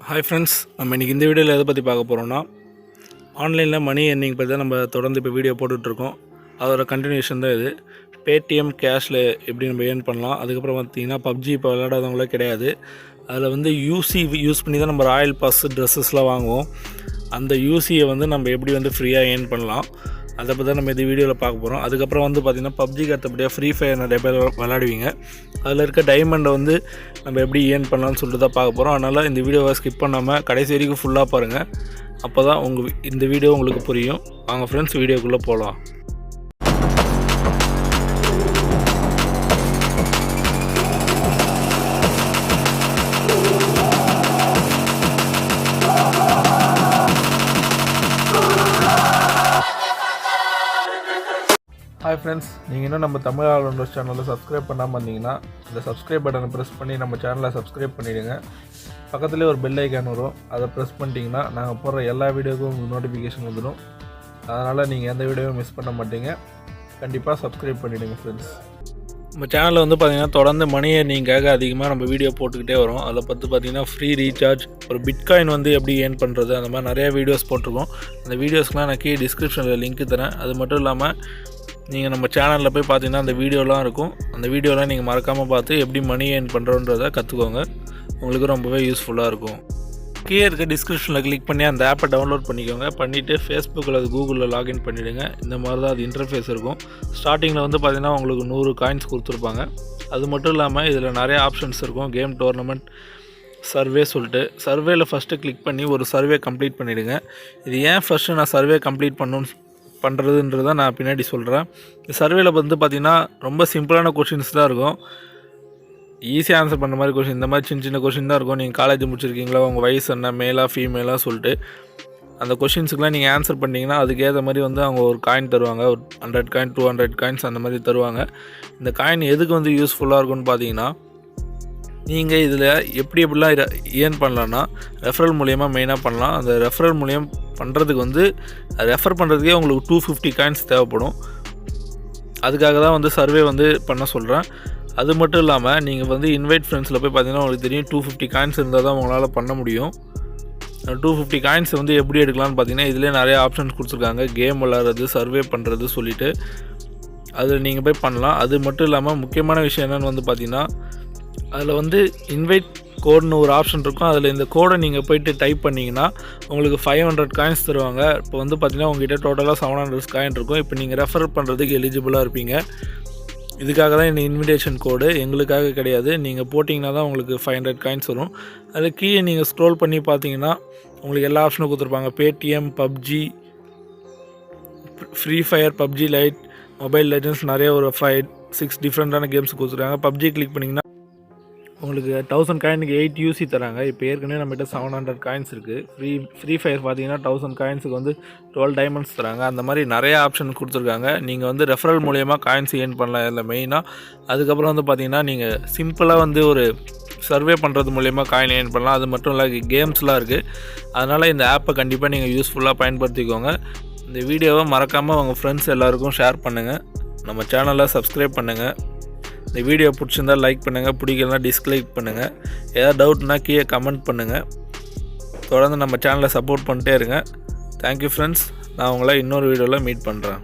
Hi friends, நம்ம இன்றைக்கி இந்த வீடியோவில் எதை பற்றி பார்க்க போகிறோம்னா, ஆன்லைனில் மணி எர்னிங் பற்றி தான் நம்ம தொடர்ந்து இப்போ வீடியோ போட்டுட்ருக்கோம். அதோட கண்டினியூஷன் தான் இது. பேடிஎம் கேஷில் எப்படி நம்ம ஏர்ன் பண்ணலாம். அதுக்கப்புறம் பார்த்திங்கன்னா பப்ஜி இப்போ விளையாடாதவங்களே கிடையாது. அதில் வந்து யூசி யூஸ் பண்ணி தான் நம்ம ராயல் பாஸ் ட்ரெஸ்ஸஸ்லாம் வாங்குவோம். அந்த யூசியை வந்து நம்ம எப்படி வந்து ஃப்ரீயாக ஏர்ன் பண்ணலாம், அதை பற்றி தான் நம்ம இந்த வீடியோவில் பார்க்க போகிறோம். அதுக்கப்புறம் வந்து பார்த்திங்கன்னா பப்ஜிக்கு அடுத்தபடியாக ஃப்ரீ ஃபயர் நிறைய பேர் விளையாடுவீங்க. அதில் இருக்க டைமண்டை வந்து நம்ம எப்படி ஏர்ன் பண்ணலாம்னு சொல்லிட்டு தான் பார்க்க போகிறோம். அதனால் இந்த வீடியோவை ஸ்கிப் பண்ணாமல் கடைசி வரைக்கும் ஃபுல்லாக பாருங்கள். அப்போ தான் இந்த வீடியோ உங்களுக்கு புரியும். வாங்க ஃப்ரெண்ட்ஸ், வீடியோக்குள்ளே போகலாம். ஹாய் ஃப்ரெண்ட்ஸ், நீங்கள் இன்னும் நம்ம தமிழ் ஆல்ரவுண்டர்ஸ் சேனலில் சப்ஸ்கிரைப் பண்ணாமல் இருந்தீங்கன்னா இந்த சப்ஸ்கிரைப் பட்டனை ப்ரெஸ் பண்ணி நம்ம சேனலை சப்ஸ்கிரைப் பண்ணிவிடுங்க. பக்கத்துலேயே ஒரு பெல் ஐக்கான் வரும், அதை ப்ரெஸ் பண்ணிட்டீங்கன்னா நாங்கள் போடுற எல்லா வீடியோவுக்கும் உங்களுக்கு நோட்டிஃபிகேஷன் வந்துடும். அதனால் நீங்கள் எந்த வீடியோவும் மிஸ் பண்ண மாட்டீங்க. கண்டிப்பாக சப்ஸ்கிரைப் பண்ணிவிடுங்க ஃப்ரெண்ட்ஸ். நம்ம சேனலில் வந்து பார்த்திங்கன்னா தொடர்ந்து மணி ஏர்னிங்காக அதிகமாக நம்ம வீடியோ போட்டுக்கிட்டே வரோம். அதில் பார்த்திங்கன்னா ஃப்ரீ ரீசார்ஜ், ஒரு பிட்காயின் வந்து எப்படி ஏர்ன் பண்ணுறது, அந்த மாதிரி நிறையா வீடியோஸ் போட்டிருக்கோம். அந்த வீடியோஸ்க்குலாம் நான் கீழே டிஸ்கிரிப்ஷனில் லிங்க் தரேன். அது மட்டும் இல்லாமல் நீங்கள் நம்ம சேனலில் போய் பார்த்தீங்கன்னா அந்த வீடியோலாம் இருக்கும். அந்த வீடியோலாம் நீங்கள் மறக்காமல் பார்த்து எப்படி மணி ஏர்ன் பண்ணுறோன்றதை கற்றுக்கோங்க. உங்களுக்கு ரொம்பவே யூஸ்ஃபுல்லாக இருக்கும். கீழே இருக்க டிஸ்கிரிப்ஷனில் கிளிக் பண்ணி அந்த ஆப்பை டவுன்லோட் பண்ணிக்கோங்க. பண்ணிவிட்டு ஃபேஸ்புக்கில் அது கூகுளில் லாகின் பண்ணிவிடுங்க. இந்த மாதிரி தான் அது இன்டர்ஃபேஸ் இருக்கும். ஸ்டார்டிங்கில் வந்து பார்த்திங்கன்னா உங்களுக்கு 100 காயின்ஸ் கொடுத்துருப்பாங்க. அது மட்டும் இல்லாமல் இதில் நிறைய ஆப்ஷன்ஸ் இருக்கும். கேம், டோர்னமெண்ட், சர்வே சொல்லிட்டு சர்வேயில் ஃபஸ்ட்டு கிளிக் பண்ணி ஒரு சர்வே கம்ப்ளீட் பண்ணிவிடுங்க. இது ஏன் ஃபஸ்ட்டு நான் சர்வே கம்ப்ளீட் பண்ணுறதுன்றதை நான் பின்னாடி சொல்கிறேன். இந்த சர்வேயில் வந்து பார்த்திங்கன்னா ரொம்ப சிம்பிளான கொஷின்ஸ் தான் இருக்கும். ஈஸியாக ஆன்சர் பண்ணுற மாதிரி கொஷின், இந்த மாதிரி சின்ன சின்ன கொஷின் தான் இருக்கும். நீங்கள் காலேஜ் முடிச்சிருக்கீங்களா, உங்கள் வயசு என்ன, மேலா ஃபீமேலாக சொல்லிட்டு அந்த கொஷின்ஸுக்குலாம் நீங்கள் ஆன்சர் பண்ணிங்கன்னா அதுக்கேற்ற மாதிரி வந்து அவங்க ஒரு காயின் தருவாங்க. ஒரு 100 காயின், 200 காயின்ஸ் அந்த மாதிரி தருவாங்க. இந்த காயின் எதுக்கு வந்து யூஸ்ஃபுல்லாக இருக்கும்னு பார்த்தீங்கன்னா, நீங்கள் இதில் எப்படிலாம் ஏர்ன் பண்ணலான்னா ரெஃபரல் மூலயமா மெயினாக பண்ணலாம். அந்த ரெஃபரல் மூலியம் பண்ணுறதுக்கு வந்து ரெஃபர் பண்ணுறதுக்கே உங்களுக்கு 250 காயின்ஸ் தேவைப்படும். அதுக்காக தான் வந்து சர்வே வந்து பண்ண சொல்கிறேன். அது மட்டும் இல்லாமல் நீங்கள் வந்து இன்வைட் ஃப்ரெண்ட்ஸில் போய் பார்த்தீங்கன்னா உங்களுக்கு தெரியும் 250 காயின்ஸ் இருந்தால் தான் உங்களால் பண்ண முடியும். 250 காயின்ஸ் வந்து எப்படி எடுக்கலாம்னு பார்த்தீங்கன்னா இதிலே நிறைய ஆப்ஷன்ஸ் கொடுத்துருக்காங்க. கேம் விளாட்றது, சர்வே பண்ணுறது சொல்லிவிட்டு அதில் நீங்கள் போய் பண்ணலாம். அது மட்டும் இல்லாமல் முக்கியமான விஷயம் என்னென்னு வந்து பார்த்திங்கன்னா, அதில் வந்து இன்வைட் கோடுன்னு ஒரு ஆப்ஷன் இருக்கும். அதில் இந்த கோடை நீங்கள் போய்ட்டு டைப் பண்ணிங்கன்னா உங்களுக்கு 500 காயின்ஸ் தருவாங்க. இப்போ வந்து பார்த்திங்கன்னா உங்கள்கிட்ட டோட்டலாக 700 காயின் இருக்கும். இப்போ நீங்கள் ரெஃபர் பண்ணுறதுக்கு எலிஜிபிளாக இருப்பீங்க. இதுக்காக தான் இந்த இன்விடேஷன் கோடு, எங்களுக்காக கிடையாது. நீங்கள் போட்டிங்கன்னா தான் உங்களுக்கு 500 காயின்ஸ் வரும். அதில் கீழே நீங்கள் ஸ்க்ரோல் பண்ணி பார்த்தீங்கன்னா உங்களுக்கு எல்லா ஆப்ஷனும் கொடுத்துருப்பாங்க. Paytm, PUBG, free fire, PUBG light, mobile legends, நிறைய ஒரு 5-6 டிஃப்ரெண்ட்டான கேம்ஸ் கொடுத்துருக்காங்க. பப்ஜி கிளிக் பண்ணிங்கன்னா உங்களுக்கு 1000 காயினுக்கு 8 யூசி தராங்க. இப்போ ஏற்கனவே நம்மகிட்ட 700 காயின்ஸ் இருக்குது. ஃப்ரீ ஃபயர் பார்த்தீங்கன்னா 1000 காயின்ஸுக்கு வந்து 12 டைமண்ட்ஸ் தராங்க. அந்த மாதிரி நிறைய ஆப்ஷன் கொடுத்துருக்காங்க. நீங்கள் வந்து ரெஃபரல் மூலயமா காயின்ஸ் ஏர்ன் பண்ணலாம் இதில் மெயினாக. அதுக்கப்புறம் வந்து பார்த்திங்கன்னா நீங்கள் சிம்பிளாக வந்து ஒரு சர்வே பண்ணுறது மூலயமா காயின் ஏர்ன் பண்ணலாம். அது மட்டும் இல்லை, கேம்ஸ்லாம் இருக்குது. அதனால் இந்த ஆப்பை கண்டிப்பாக நீங்கள் யூஸ்ஃபுல்லாக பயன்படுத்திக்கோங்க. இந்த வீடியோவை மறக்காமல் உங்கள் ஃப்ரெண்ட்ஸ் எல்லாேருக்கும் ஷேர் பண்ணுங்கள். நம்ம சேனலை சப்ஸ்கிரைப் பண்ணுங்கள். இந்த வீடியோ பிடிச்சிருந்தால் லைக் பண்ணுங்கள், பிடிக்கலனா டிஸ்லைக் பண்ணுங்கள். ஏதாவது டவுட்னா கீழே கமெண்ட் பண்ணுங்கள். தொடர்ந்து நம்ம சேனலை சப்போர்ட் பண்ணிட்டே இருங்க. Thank you friends. நான் உங்களை இன்னொரு வீடியோவில் மீட் பண்ணுறேன்.